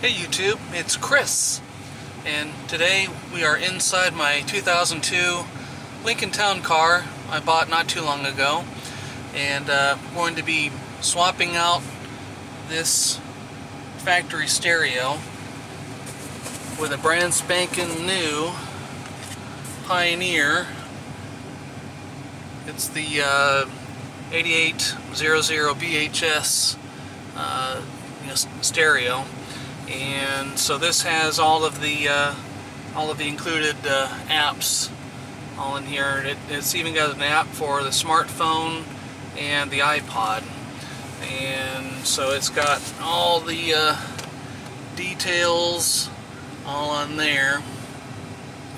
Hey YouTube, it's Chris, and today we are inside my 2002 Lincoln Town car I bought not too long ago, and going to be swapping out this factory stereo with a brand spanking new Pioneer. It's the 8800BHS stereo. And so this has all of the included apps all in here. It's even got an app for the smartphone and the iPod, and so it's got all the details all on there.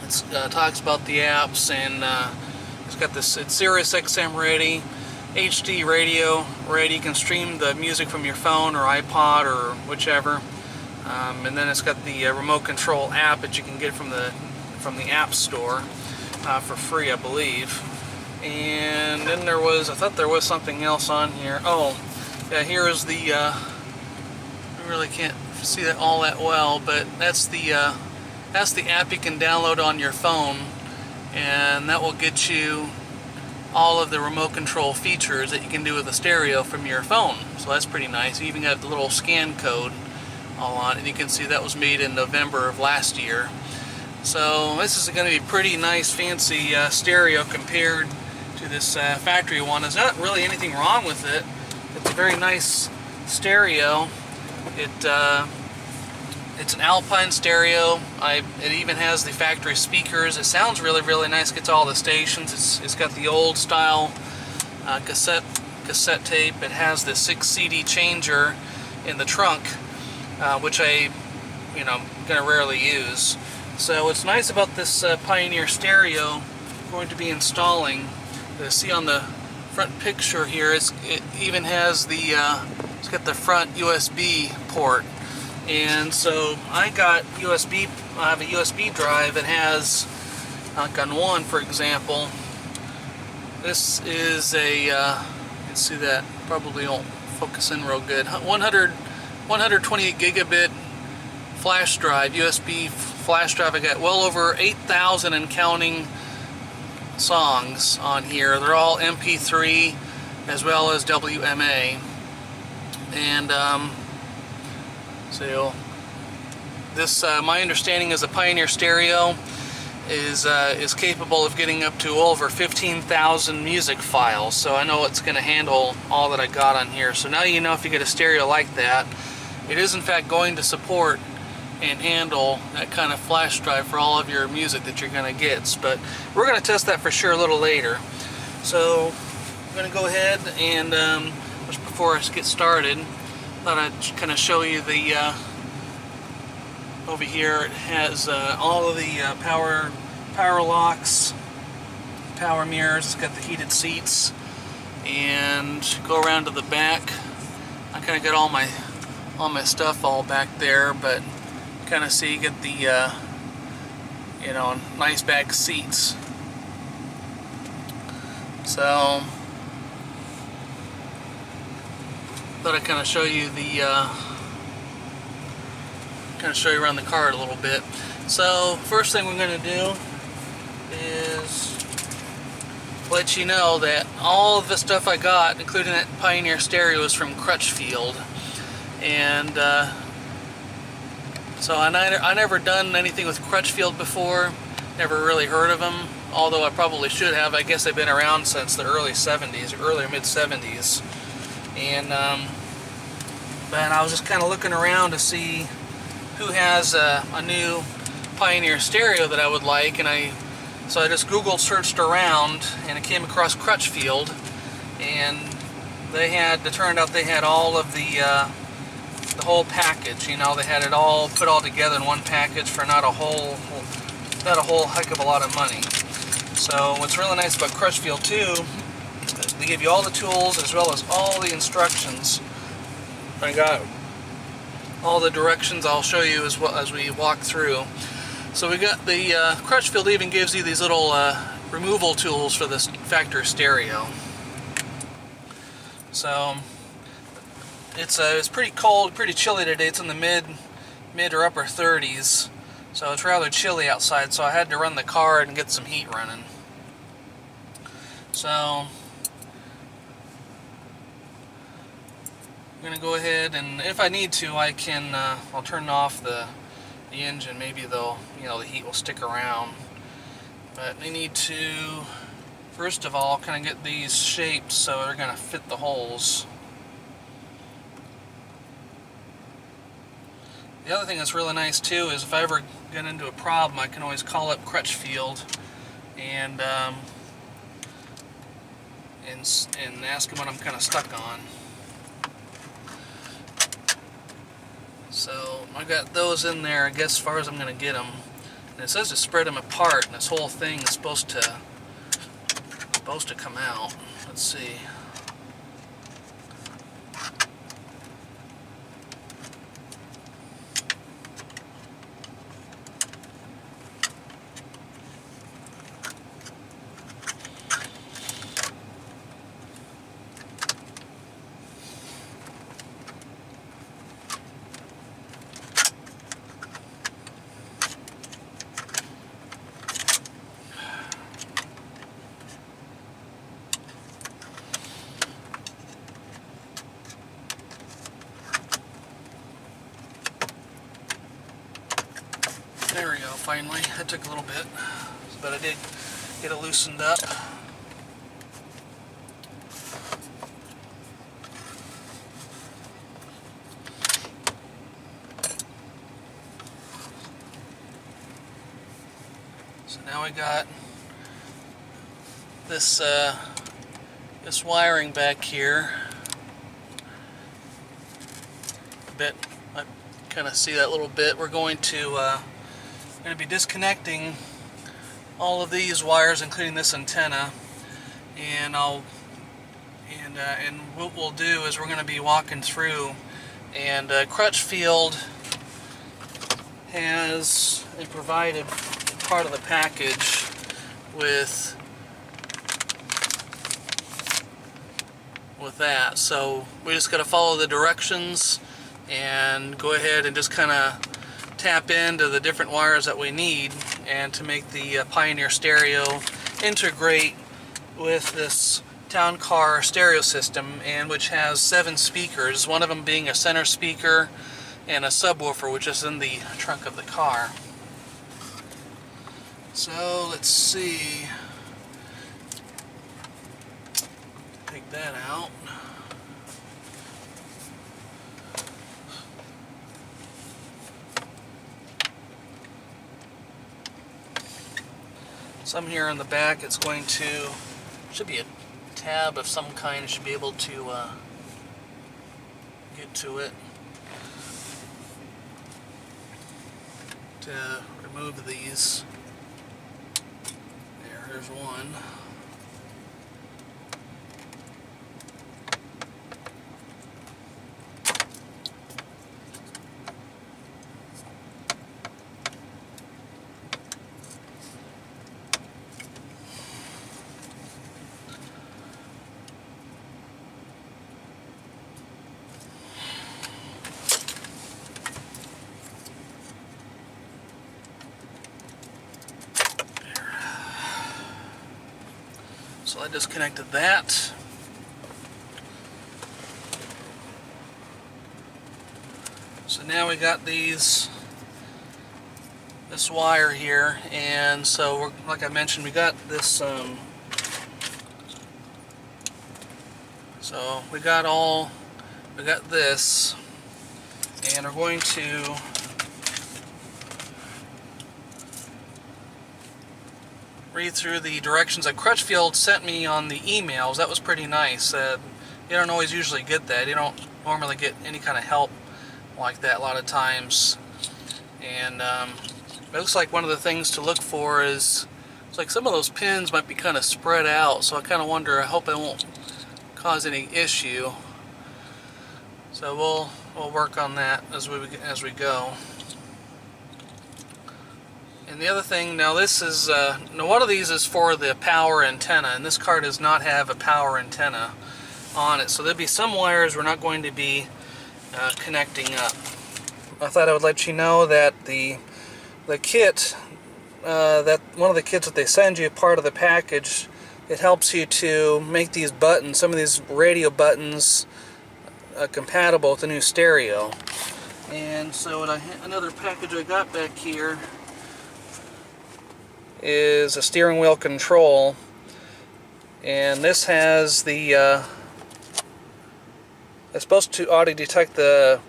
It talks about the apps, and it's got this. It's Sirius XM ready, HD radio ready. You can stream the music from your phone or iPod or whichever. And then it's got the remote control app that you can get from the App Store for free, I believe. And then I thought there was something else on here. Oh, yeah, here is the. I really can't see that all that well, but that's the app you can download on your phone, and that will get you all of the remote control features that you can do with the stereo from your phone. So that's pretty nice. You even got the little scan code all on it, and you can see that was made in November of last year. So this is going to be pretty nice, fancy stereo compared to this factory one. There's not really anything wrong with it. It's a very nice stereo. It's an Alpine stereo. It even has the factory speakers. It sounds really, really nice. Gets all the stations. It's got the old style cassette tape. It has the 6 CD changer in the trunk, which I'm gonna rarely use. So what's nice about this Pioneer stereo I'm going to be installing, you see on the front picture here, it even has the it's got the front USB port. And so I have a USB drive that has, like on one for example, this is a you can see that probably won't focus in real good, 128 gigabit flash drive, USB flash drive. I got well over 8,000 and counting songs on here. They're all MP3 as well as WMA. And so this, my understanding is a Pioneer stereo is capable of getting up to over 15,000 music files. So I know it's going to handle all that I got on here. So now you know, if you get a stereo like that, it is in fact going to support and handle that kind of flash drive for all of your music that you're going to get. But we're going to test that for sure a little later. So I'm going to go ahead and just before I get started, thought I'd kind of show you the over here. It has all of the power locks, power mirrors. It's got the heated seats, and go around to the back. I kind of got all my stuff all back there, but kind of see you get the nice back seats. So thought I'd kind of show you around the car a little bit. So first thing we're going to do is let you know that all of the stuff I got, including that Pioneer stereo, is from Crutchfield. And so I never done anything with Crutchfield before, never really heard of them, although I probably should have. I guess they've been around since the early 70s, early or mid 70s. And but I was just kind of looking around to see who has a new Pioneer stereo that I would like, and so I just Google searched around, and I came across Crutchfield, and it turned out they had all of the whole package. They had it all put all together in one package for not a whole heck of a lot of money. So what's really nice about Crutchfield too, they give you all the tools as well as all the instructions. I got all the directions I'll show you as we walk through. So we got the Crutchfield even gives you these little removal tools for this factory stereo. So it's pretty cold, pretty chilly today. It's in the mid or upper 30s, so it's rather chilly outside, so I had to run the card and get some heat running. So I'm going to go ahead, and if I need to, I can I'll turn off the engine. Maybe the heat will stick around. But I need to, first of all, kind of get these shaped so they're going to fit the holes. The other thing that's really nice too is if I ever get into a problem, I can always call up Crutchfield and ask them what I'm kind of stuck on. So I got those in there, I guess, as far as I'm going to get them. And it says to spread them apart, and this whole thing is supposed to come out. Let's see. There we go, finally. That took a little bit, but I did get it loosened up. So now we got this this wiring back here. A bit, I kind of see that little bit. We're going to be disconnecting all of these wires, including this antenna, and what we'll do is we're going to be walking through, and Crutchfield has provided part of the package with that, so we just got to follow the directions and go ahead and just kind of tap into the different wires that we need, and to make the Pioneer stereo integrate with this town car stereo system, and which has 7 speakers, one of them being a center speaker and a subwoofer, which is in the trunk of the car. So let's see, take that out. Some here in the back, it's going to, should be a tab of some kind, should be able to get to it, to remove these. There's one. So I disconnected that. So now we got this wire here, and so we're, like I mentioned, we got this. So we got this, and we're going to read through the directions that Crutchfield sent me on the emails. That was pretty nice. You don't always usually get that. You don't normally get any kind of help like that a lot of times. And it looks like one of the things to look for is, it's like some of those pins might be kind of spread out, so I kind of wonder, I hope it won't cause any issue. So we'll work on that as we go. And the other thing, now this is, now one of these is for the power antenna, and this car does not have a power antenna on it. So there'll be some wires we're not going to be connecting up. I thought I would let you know that the kit, that one of the kits that they send you, part of the package, it helps you to make these buttons, some of these radio buttons, compatible with the new stereo. And so another package I got back here is a steering wheel control, and this has the it's supposed to auto detect the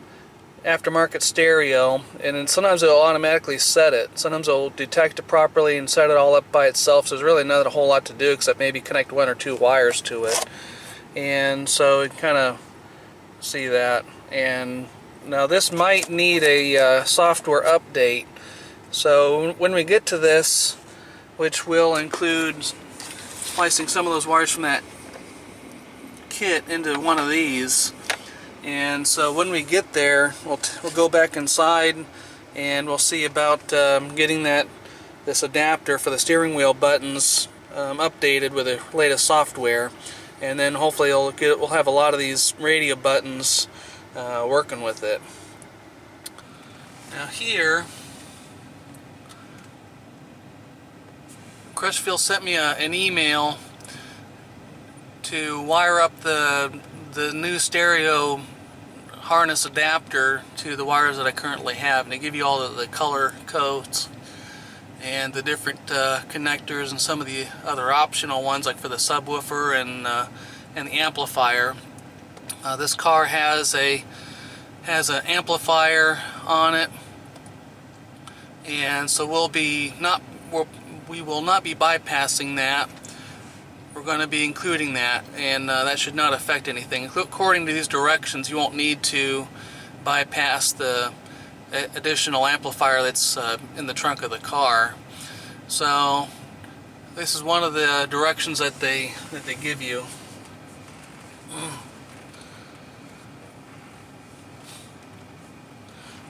aftermarket stereo, and then sometimes it'll automatically set it. Sometimes it'll detect it properly and set it all up by itself, so there's really not a whole lot to do except maybe connect 1 or 2 wires to it. And so you can kind of see that. And now this might need a software update, so when we get to this, which will include splicing some of those wires from that kit into one of these. And so when we get there, we'll go back inside and we'll see about getting this adapter for the steering wheel buttons updated with the latest software, and then hopefully we'll have a lot of these radio buttons working with it. Now here, Crutchfield sent me an email to wire up the new stereo harness adapter to the wires that I currently have, and they give you all the color codes and the different connectors and some of the other optional ones, like for the subwoofer and the amplifier. This car has an amplifier on it, and so we will not be bypassing that. We're going to be including that, and that should not affect anything. According to these directions, you won't need to bypass the additional amplifier that's in the trunk of the car. So this is one of the directions that they give you.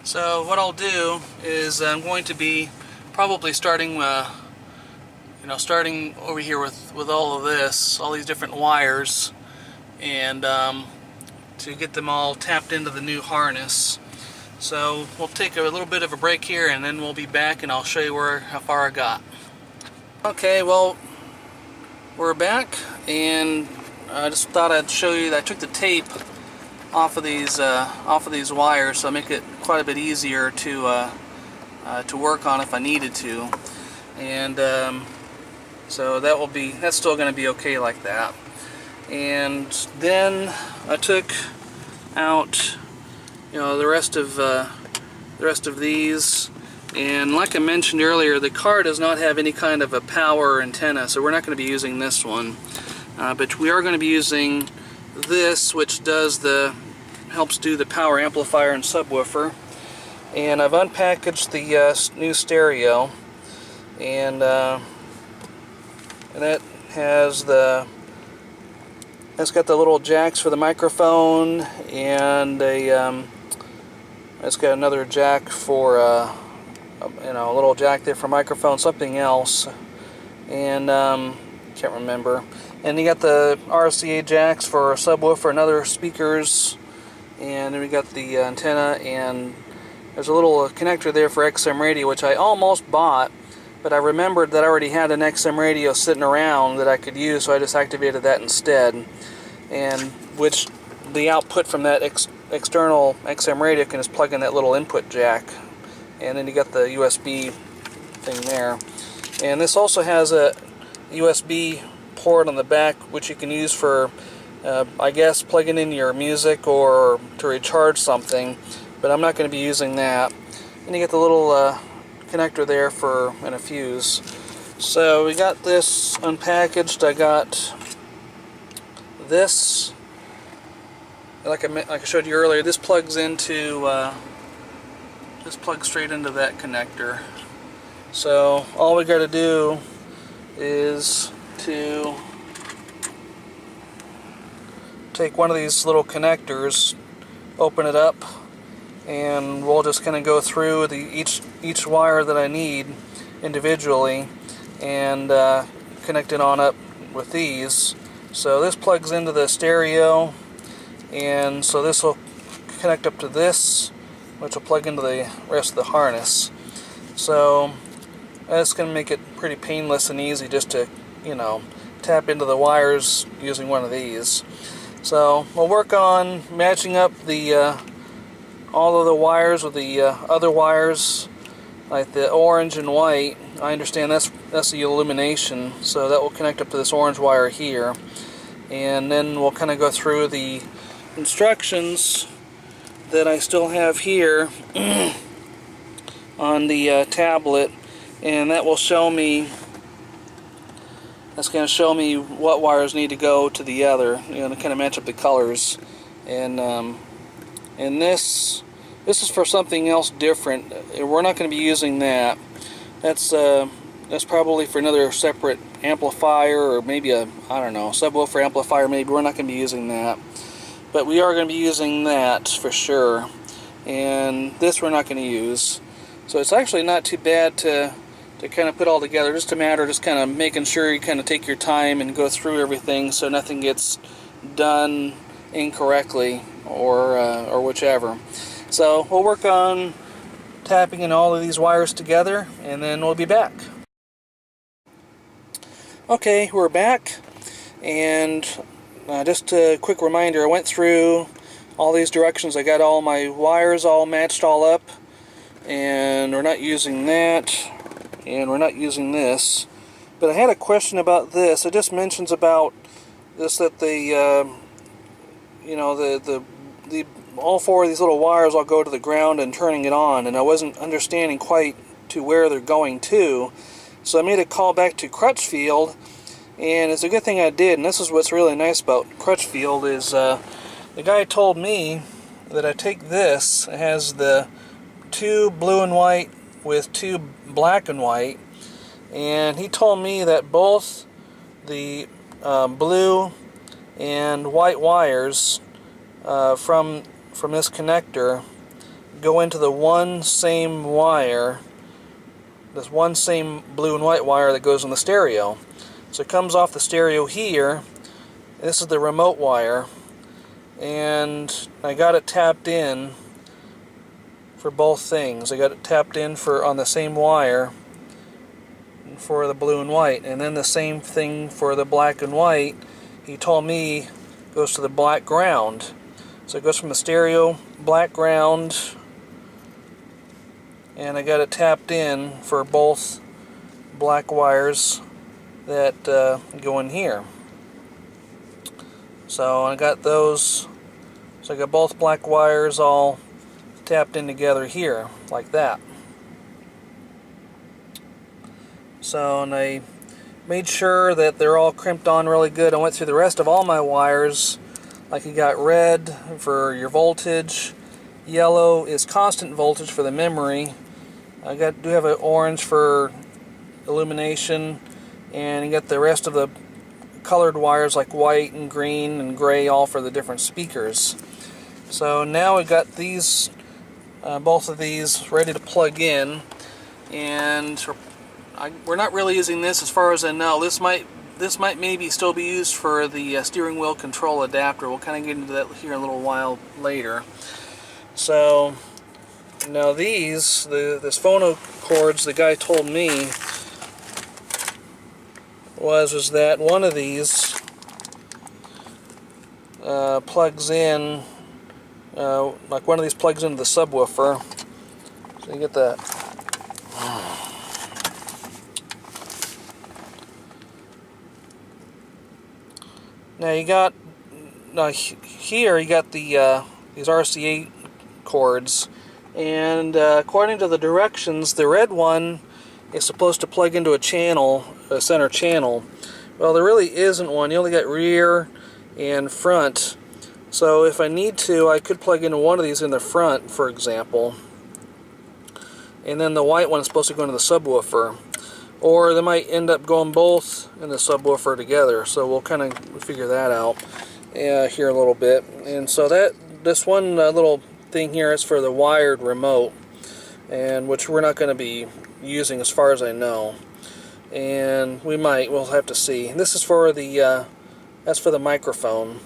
So what I'll do is I'm going to be probably starting starting over here with all of this, all these different wires, and to get them all tapped into the new harness. So we'll take a little bit of a break here, and then we'll be back and I'll show you how far I got. Okay, well, we're back, and I just thought I'd show you that I took the tape off of these wires, so I make it quite a bit easier to work on if I needed to. And so that's still going to be okay like that. And then I took out the rest of these, and like I mentioned earlier, the car does not have any kind of a power antenna, so we're not going to be using this one, but we are going to be using this, which helps do the power amplifier and subwoofer. And I've unpackaged the new stereo, and that has it's got the little jacks for the microphone, and it's got another jack for a little jack there for microphone, something else, and can't remember. And you got the RCA jacks for subwoofer and other speakers, and then we got the antenna, and there's a little connector there for XM radio, which I almost bought, but I remembered that I already had an XM radio sitting around that I could use, so I just activated that instead. And which the output from that external XM radio can just plug in that little input jack, and then you got the USB thing there. And this also has a USB port on the back, which you can use for I guess plugging in your music or to recharge something, but I'm not going to be using that. And you get the little connector there and a fuse. So we got this unpackaged. I got this, like I showed you earlier. This plugs straight into that connector. So all we got to do is to take one of these little connectors, open it up, and we'll just kind of go through each wire that I need individually and connect it on up with these. So this plugs into the stereo, and so this will connect up to this which will plug into the rest of the harness. So that's going to make it pretty painless and easy just to, you know, tap into the wires using one of these. So we'll work on matching up the all of the wires with the other wires, like the orange and white. I understand that's the illumination, so that will connect up to this orange wire here. And then we'll kind of go through the instructions that I still have here on the tablet, and that will show me, that's going to show me what wires need to go to the other, you know, to kind of match up the colors. And this is for something else different. We're not going to be using that. That's probably for another separate amplifier, or maybe a, I don't know, subwoofer amplifier maybe. We're not going to be using that. But we are going to be using that for sure. And this we're not going to use. So it's actually not too bad to kind of put all together. Just a matter of just kind of making sure you kind of take your time and go through everything so nothing gets done incorrectly or whichever. So we'll work on tapping in all of these wires together, and then we'll be back. Okay, we're back, and just a quick reminder, I went through all these directions. I got all my wires all matched all up, and we're not using that, and we're not using this. But I had a question about this. It just mentions about this, that the you know, the all four of these little wires all go to the ground and turning it on, and I wasn't understanding quite to where they're going to. So I made a call back to Crutchfield, and it's a good thing I did. And this is what's really nice about Crutchfield is the guy told me that I take this. It has the two blue and white with two black and white, and he told me that both the blue and white wires from this connector go into the one same wire, this one same blue and white wire that goes in the stereo. So it comes off the stereo here. This is the remote wire, and I got it tapped in for both things. I got it tapped in for on the same wire for the blue and white, and then the same thing for the black and white. He told me goes to the black ground. So it goes from the stereo, black ground, and I got it tapped in for both black wires that go in here. So I got those, so I got both black wires all tapped in together here, like that. So, and I made sure that they're all crimped on really good. I went through the rest of all my wires. Like, you got red for your voltage, yellow is constant voltage for the memory. I do have an orange for illumination, and you got the rest of the colored wires like white and green and gray, all for the different speakers. So now we got these, both of these ready to plug in, and we're not really using this as far as I know. This might maybe still be used for the steering wheel control adapter. We'll kind of get into that here in a little while later. So now these, this phono cords, the guy told me was that one of these plugs in, like one of these plugs into the subwoofer. So you get that. Now you got here you got the these RCA cords, and according to the directions, the red one is supposed to plug into a channel, a center channel. Well, there really isn't one. You only got rear and front. So if I need to, I could plug into one of these in the front, for example, and then the white one is supposed to go into the subwoofer. Or they might end up going both in the subwoofer together, so we'll kind of figure that out here a little bit. And so this one little thing here is for the wired remote, and which we're not going to be using as far as I know. And we'll have to see. This is for the that's for the microphone,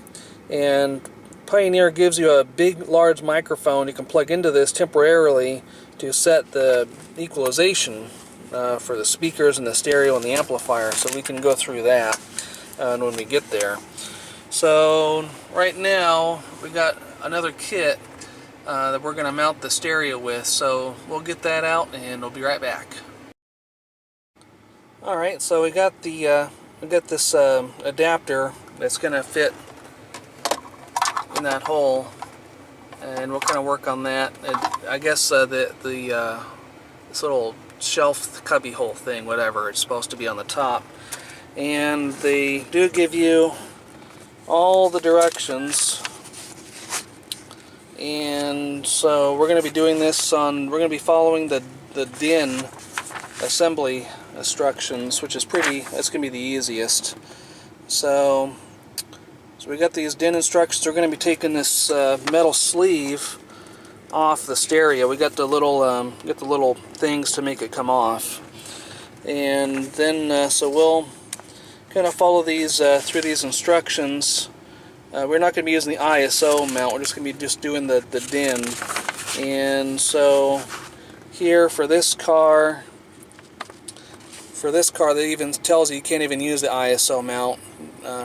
and Pioneer gives you a big, large microphone you can plug into this temporarily to set the equalization for the speakers and the stereo and the amplifier, so we can go through that when we get there. So right now we got another kit that we're going to mount the stereo with, so we'll get that out and we'll be right back. Alright, so we got this adapter that's going to fit in that hole, and we'll kind of work on that. And I guess this little shelf cubby hole thing, whatever, it's supposed to be on the top. And they do give you all the directions, and so we're going to be doing this we're going to be following the DIN assembly instructions, which is that's going to be the easiest. So we got these DIN instructions. We're going to be taking this metal sleeve off the stereo. We got the little things to make it come off, and then so we'll kind of follow these through these instructions. We're not going to be using the ISO mount. We're just going to be doing the DIN. And so here for this car, that even tells you can't even use the ISO mount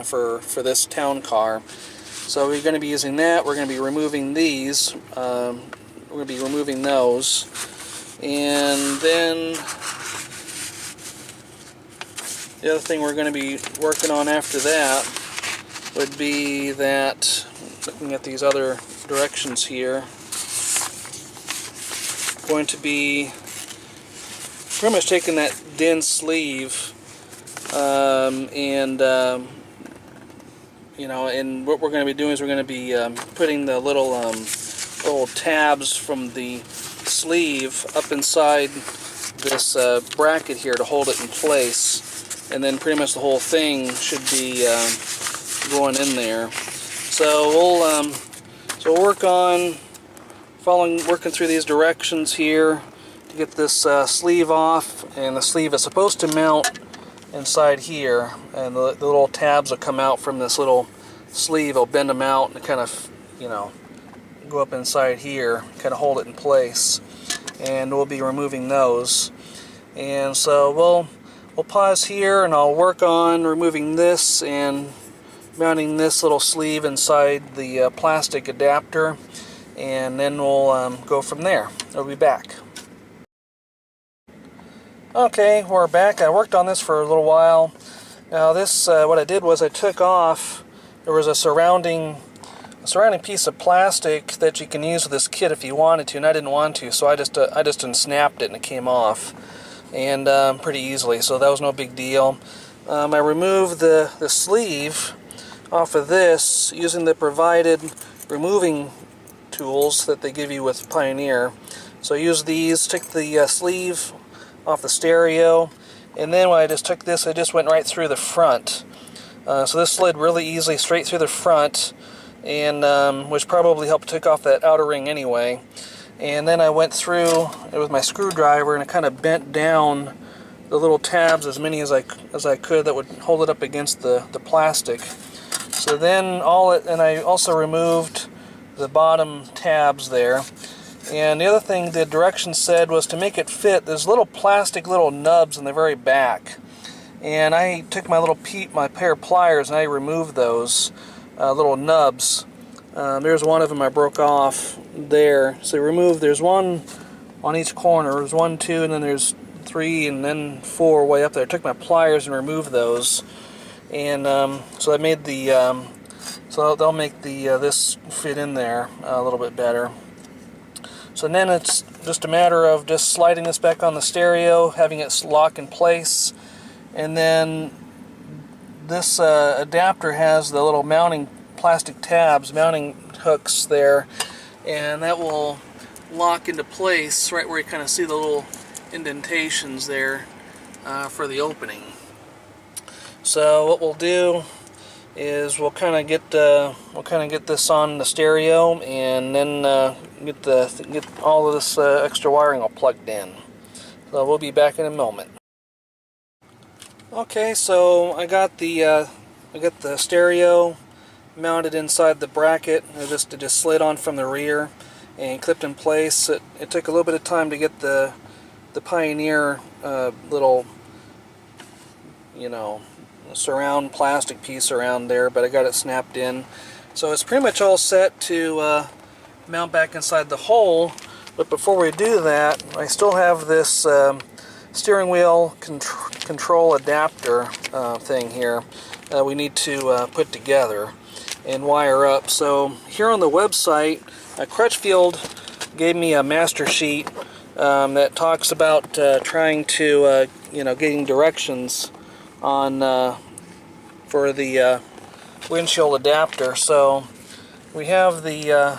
for this town car. So we're going to be using that. We're going to be removing these. We're going to be removing those. And then the other thing we're going to be working on after that would be that, looking at these other directions here, going to be pretty much taking that DIN sleeve and what we're going to be doing is we're going to be putting the little tabs from the sleeve up inside this bracket here to hold it in place, and then pretty much the whole thing should be going in there. So we'll work on working through these directions here to get this sleeve off, and the sleeve is supposed to mount inside here, and the little tabs will come out from this little sleeve. I'll bend them out and kind of, go up inside here, kind of hold it in place, and we'll be removing those. And so we'll pause here, and I'll work on removing this and mounting this little sleeve inside the plastic adapter, and then we'll go from there. I'll be back. Okay, we're back. I worked on this for a little while. Now this, what I did was I took off, there was a surrounding piece of plastic that you can use with this kit if you wanted to, and I didn't want to, so I just unsnapped it and it came off, and pretty easily, so that was no big deal. I removed the sleeve off of this using the provided removing tools that they give you with Pioneer. So I used these, took the sleeve off the stereo, and then when I just took this, I just went right through the front. So this slid really easily straight through the front, and which probably helped take off that outer ring anyway. And then I went through it with my screwdriver, and I kind of bent down the little tabs, as many as I could, that would hold it up against the plastic. So then and I also removed the bottom tabs there. And the other thing the directions said was to make it fit, there's little plastic nubs in the very back. And I took my pair of pliers and I removed those little nubs. There's one of them I broke off there. So there's one on each corner. There's 1, 2, and then there's 3, and then 4 way up there. I took my pliers and removed those. And so I made so they'll make this fit in there a little bit better. So then it's just a matter of just sliding this back on the stereo, having it lock in place, and then this adapter has the little plastic tabs, mounting hooks there, and that will lock into place right where you kind of see the little indentations there for the opening. So what we'll do is we'll kind of get this on the stereo, and then get all of this extra wiring all plugged in. So we'll be back in a moment. Okay, so I got the stereo mounted inside the bracket. It just slid on from the rear and clipped in place. It took a little bit of time to get the Pioneer little, you know, surround plastic piece around there, but I got it snapped in. So it's pretty much all set to mount back inside the hole. But before we do that, I still have this steering wheel control adapter thing here we need to put together and wire up. So here on the website, Crutchfield gave me a master sheet that talks about trying to, you know, getting directions on for the windshield adapter. So we have the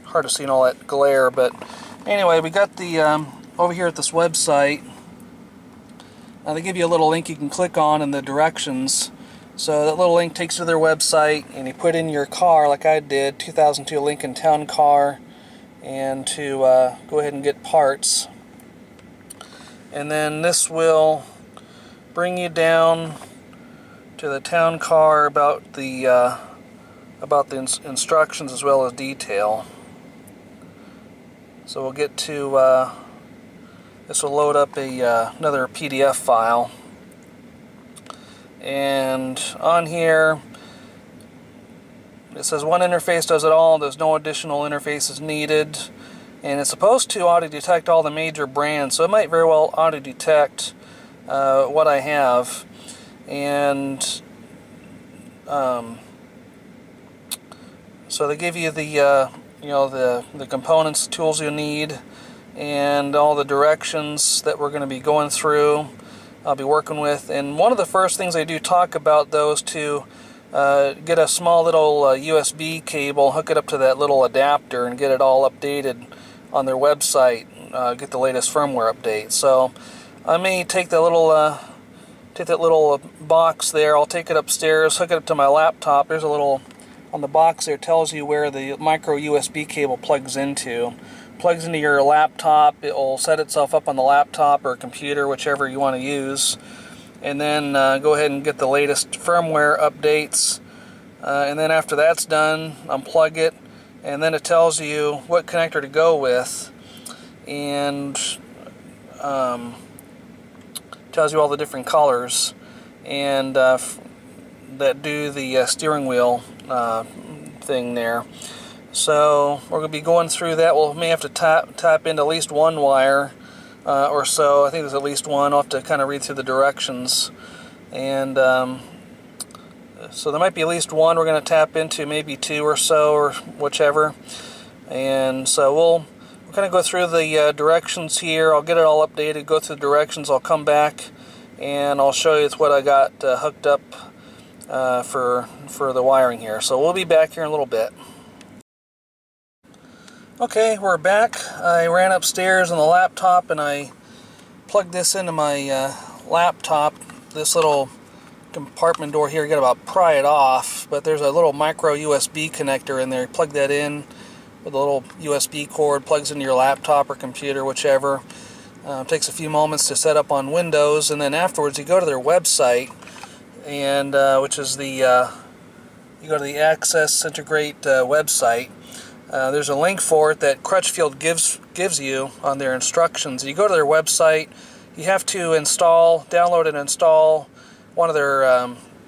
hard to see in all that glare, but anyway, we got the over here at this website. They give you a little link you can click on in the directions. So that little link takes you to their website, and you put in your car like I did, 2002 Lincoln Town Car, and to go ahead and get parts. And then this will bring you down to the town car about the instructions as well as detail. So we'll get to this will load up another PDF file, and on here it says one interface does it all. There's no additional interfaces needed, and it's supposed to auto detect all the major brands, so it might very well auto detect what I have. And so they give you the you know, the components, tools you need, and all the directions that we're going to be going through, I'll be working with. And one of the first things I do talk about, though, is to get a small little USB cable, hook it up to that little adapter, and get it all updated on their website, get the latest firmware update. So I may take that little box there, I'll take it upstairs, hook it up to my laptop. There's a little, on the box there, tells you where the micro USB cable plugs into. Plugs into your laptop. It will set itself up on the laptop or computer, whichever you want to use, and then go ahead and get the latest firmware updates. And then after that's done, unplug it, and then it tells you what connector to go with, and tells you all the different colors and that do the steering wheel thing there. So we're going to be going through that. We may have to tap into at least one wire or so. I think there's at least one. I'll have to kind of read through the directions. And so there might be at least one we're going to tap into, maybe two or so, or whichever. And so we'll kind of go through the directions here. I'll get it all updated, go through the directions. I'll come back and I'll show you what I got hooked up for the wiring here. So we'll be back here in a little bit. Okay, we're back. I ran upstairs on the laptop and I plugged this into my laptop. This little compartment door here, you got to about pry it off, but there's a little micro USB connector in there. Plug that in with a little USB cord, plugs into your laptop or computer, whichever. Takes a few moments to set up on Windows, and then afterwards you go to their website, and which is the you go to the Access Integrate website. There's a link for it that Crutchfield gives you on their instructions. You go to their website, you have to download and install one of their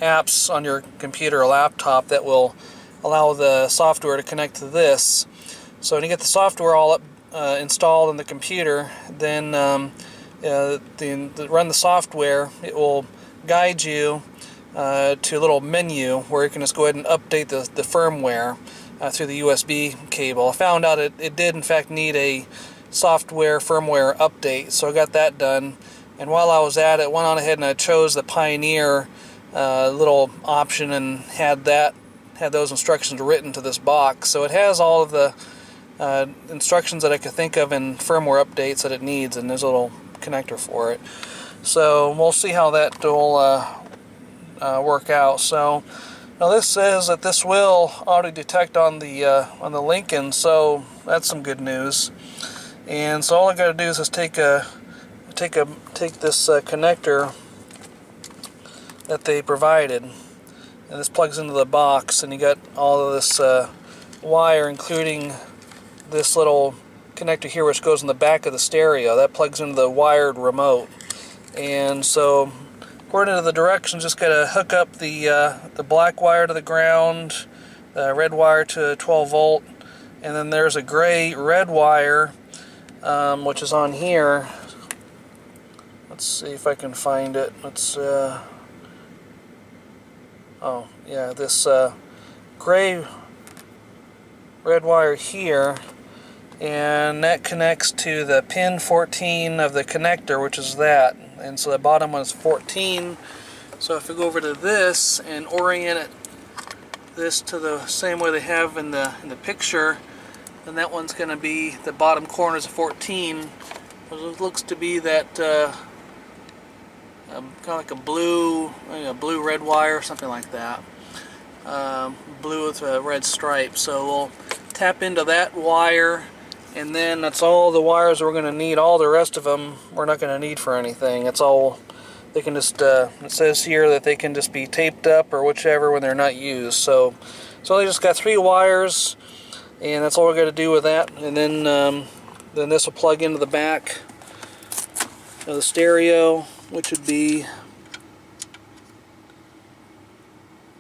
apps on your computer or laptop that will allow the software to connect to this. So when you get the software all up installed in the computer, then run the software, it will guide you to a little menu where you can just go ahead and update the firmware through the USB cable. I found out it did in fact need a software firmware update, so I got that done. And while I was at it, went on ahead and I chose the Pioneer little option and had those instructions written to this box. So it has all of the instructions that I could think of in firmware updates that it needs, and there's a little connector for it. So we'll see how that will work out. So now this says that this will auto detect on the Lincoln, so that's some good news. And so all I got to do is just take this connector that they provided, and this plugs into the box, and you got all of this wire, including this little connector here which goes in the back of the stereo. That plugs into the wired remote. And so according to the directions, just gotta hook up the black wire to the ground, the red wire to 12 volt, and then there's a gray red wire which is on here. Let's see if I can find it. Let's oh yeah, this gray red wire here, and that connects to the pin 14 of the connector, which is that. And so the bottom one is 14. So if we go over to this and orient it, this to the same way they have in the picture, then that one's going to be, the bottom corner is 14. It looks to be that kind of like a blue red wire or something like that. Blue with a red stripe. So we'll tap into that wire, and then that's all the wires we're going to need. All the rest of them we're not going to need for anything. It's all, they can just, it says here that they can just be taped up or whichever when they're not used. So they just got 3 wires, and that's all we're going to do with that. And then this will plug into the back of the stereo, which would be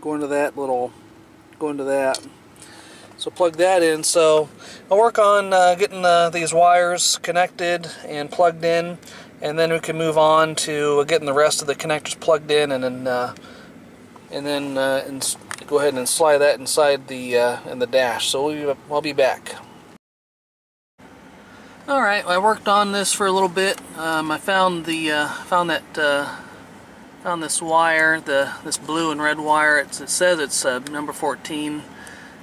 going to that. So plug that in. So I'll work on getting these wires connected and plugged in, and then we can move on to getting the rest of the connectors plugged in, and then go ahead and slide that inside in the dash. So I'll be back. All right, I worked on this for a little bit. I found this wire, this blue and red wire. It says it's number 14,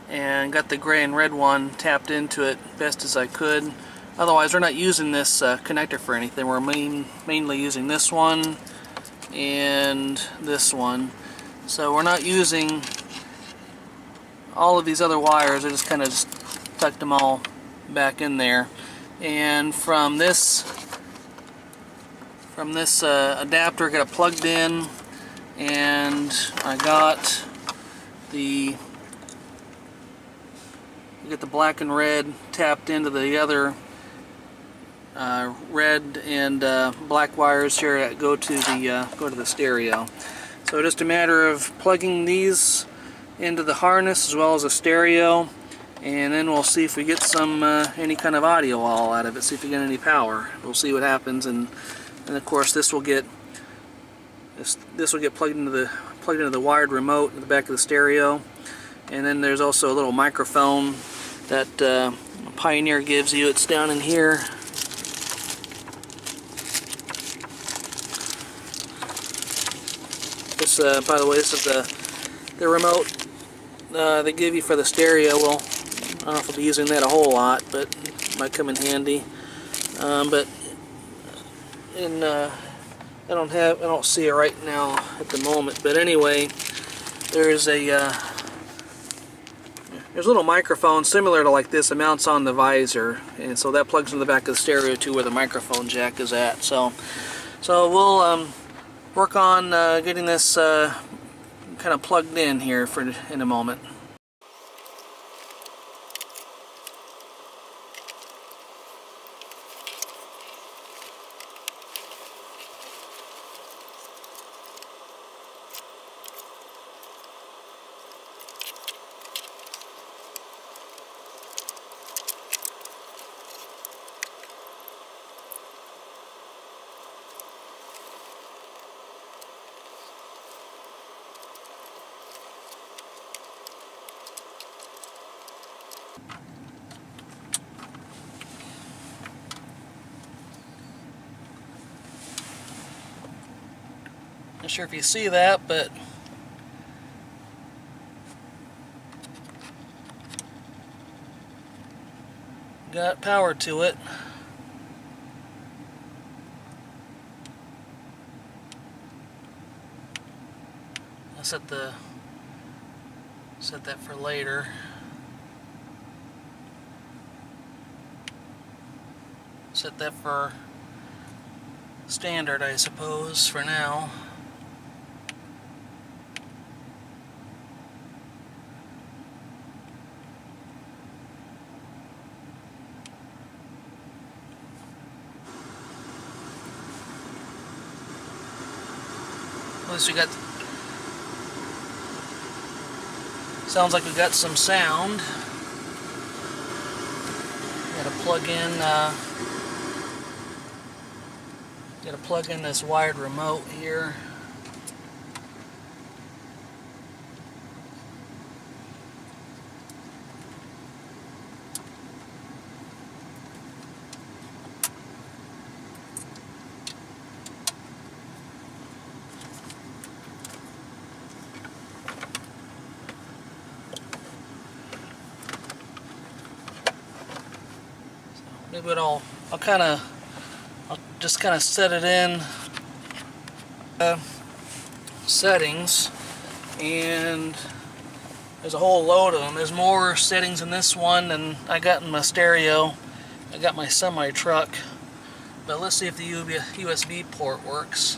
and got the gray and red one tapped into it best as I could. Otherwise, we're not using this connector for anything. We're mainly using this one and this one. So we're not using all of these other wires. I just kind of tucked them all back in there. And from this adapter, I got it plugged in, and I got the black and red tapped into the other red and black wires here that go to the stereo. So just a matter of plugging these into the harness as well as the stereo, and then we'll see if we get some any kind of audio all out of it. See if we get any power. We'll see what happens, and of course this will get plugged into the wired remote in the back of the stereo. And then there's also a little microphone that Pioneer gives you. It's down in here. This, by the way, this is the remote they give you for the stereo. Well, I don't know if I'll be using that a whole lot, but it might come in handy. I don't see it right now at the moment. But anyway, there's a little microphone similar to like this. It mounts on the visor, and so that plugs in the back of the stereo too, where the microphone jack is at. So we'll work on getting this kind of plugged in here in a moment. Not sure if you see that, but got power to it. I'll set that for later. Set that for standard, I suppose, for now. At least we got, sounds like we got some sound. Gotta plug in this wired remote here. Maybe I'll just kind of set it in settings, and there's a whole load of them. There's more settings in this one than I got in my stereo. I got my semi truck, but let's see if the USB port works.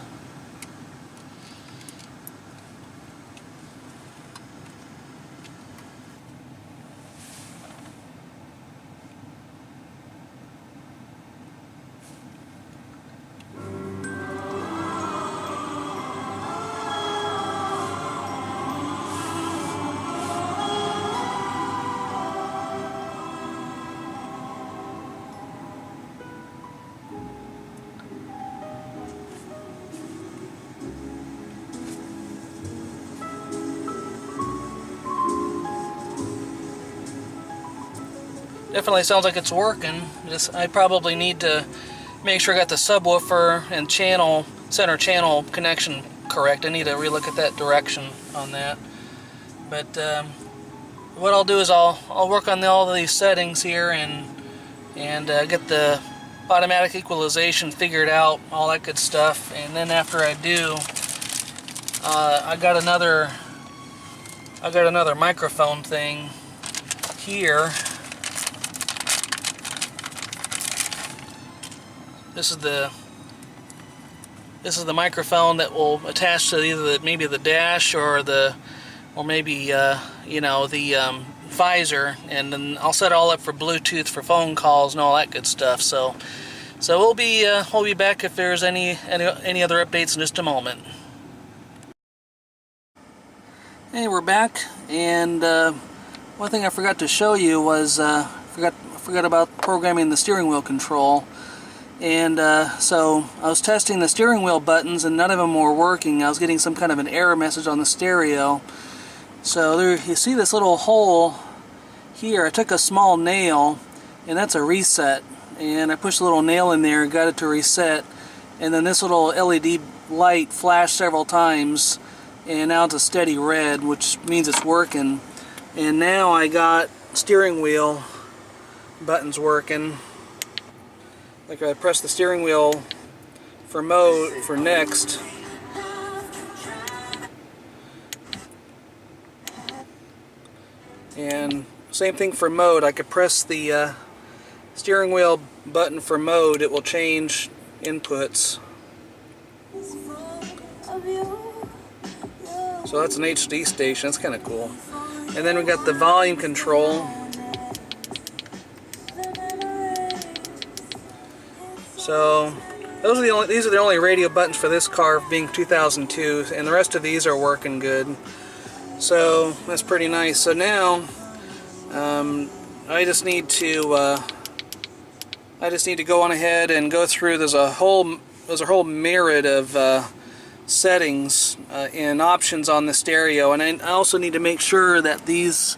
Definitely sounds like it's working. I probably need to make sure I got the subwoofer and center channel connection correct. I need to relook at that direction on that. But what I'll do is I'll work on all of these settings here and get the automatic equalization figured out, all that good stuff. And then after I do, I got another microphone thing here. This is the microphone that will attach to either maybe the dash or maybe you know, the visor, and then I'll set it all up for Bluetooth for phone calls and all that good stuff. So we'll be back if there's any other updates in just a moment. Hey, we're back, and one thing I forgot to show you was forgot about programming the steering wheel control. And so I was testing the steering wheel buttons and none of them were working. I was getting some kind of an error message on the stereo. So there, you see this little hole here. I took a small nail, and that's a reset. And I pushed a little nail in there and got it to reset. And then this little LED light flashed several times, and now it's a steady red, which means it's working. And now I got steering wheel buttons working. Like I press the steering wheel for mode, for next, and same thing for mode. I could press the steering wheel button for mode, it will change inputs. So that's an HD station, that's kind of cool. And then we got the volume control. So these are the only radio buttons for this car, being 2002, and the rest of these are working good. So that's pretty nice. So now I just need to go on ahead and go through. There's a whole myriad of settings and options on the stereo, and I also need to make sure that these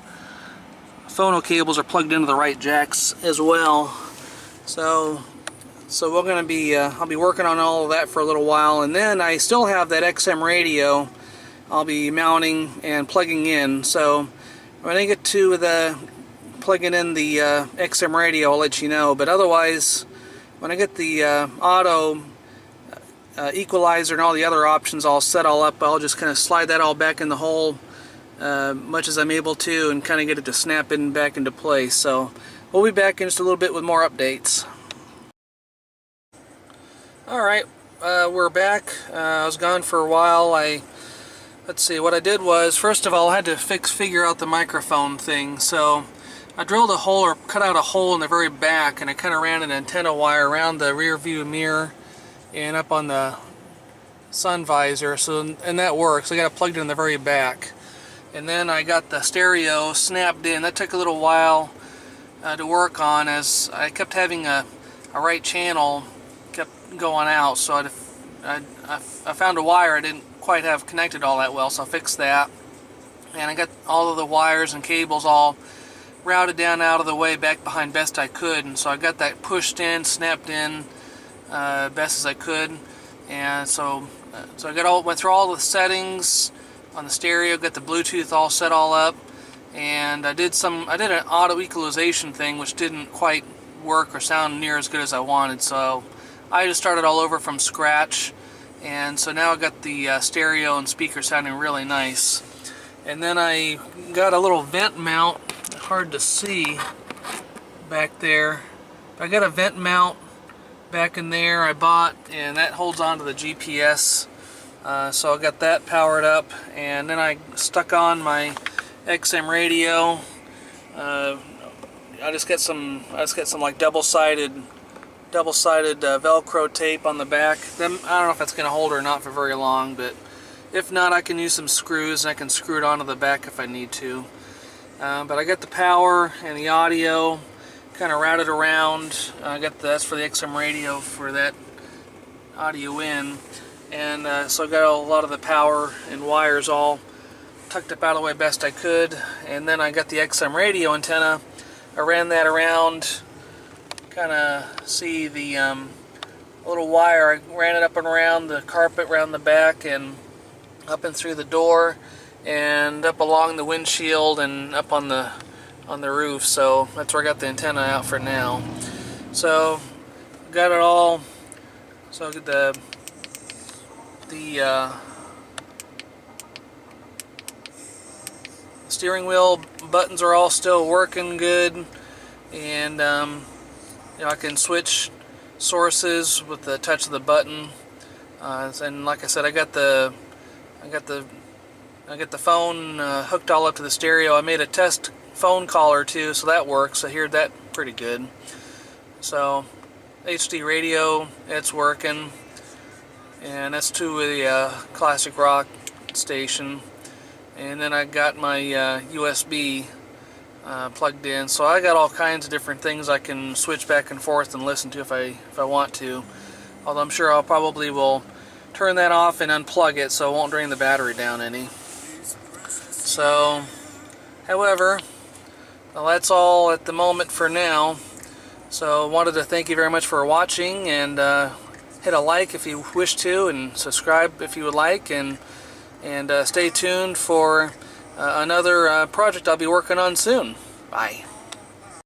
phono cables are plugged into the right jacks as well. So we're going to be, I'll be working on all of that for a little while, and then I still have that XM radio I'll be mounting and plugging in. So when I get to the plugging in the XM radio, I'll let you know. But otherwise, when I get the auto equalizer and all the other options all set all up, I'll just kind of slide that all back in the hole much as I'm able to, and kind of get it to snap in back into place. So we'll be back in just a little bit with more updates. Alright, we're back. I was gone for a while. Let's see, what I did was, first of all, I had to figure out the microphone thing. So I drilled a hole, or cut out a hole in the very back, and I kind of ran an antenna wire around the rear view mirror and up on the sun visor, and that works. I got it plugged in the very back. And then I got the stereo snapped in. That took a little while to work on, as I kept having a right channel kept going out, so I found a wire I didn't quite have connected all that well, so I fixed that. And I got all of the wires and cables all routed down out of the way back behind best I could, and so I got that pushed in, snapped in best as I could. And so I went through all the settings on the stereo, got the Bluetooth all set all up, and I did an auto equalization thing which didn't quite work or sound near as good as I wanted, so I just started all over from scratch. And so now I got the stereo and speaker sounding really nice. And then I got a little vent mount, hard to see back there. I got a vent mount back in there I bought, and that holds on to the GPS. So I got that powered up, and then I stuck on my XM radio. I just got some like double-sided Velcro tape on the back. I don't know if that's going to hold or not for very long, but if not, I can use some screws and I can screw it onto the back if I need to. But I got the power and the audio kind of routed around. That's for the XM radio for that audio in, and so I got a lot of the power and wires all tucked up out of the way best I could. And then I got the XM radio antenna. I ran that around, kind of see the little wire. I ran it up and around the carpet, around the back, and up and through the door, and up along the windshield, and up on the roof. So that's where I got the antenna out for now. So got it all. So the steering wheel buttons are all still working good, and I can switch sources with the touch of the button. And like I said, I got the phone hooked all up to the stereo. I made a test phone caller too, so that works. I hear that pretty good. So HD radio, it's working, and that's to the classic rock station. And then I got my USB plugged in, so I got all kinds of different things I can switch back and forth and listen to if I want to. Although I'm sure I'll probably will turn that off and unplug it so it won't drain the battery down any. So, however, well, that's all at the moment for now. So I wanted to thank you very much for watching, and hit a like if you wish to, and subscribe if you would like, and stay tuned for another project I'll be working on soon. Bye.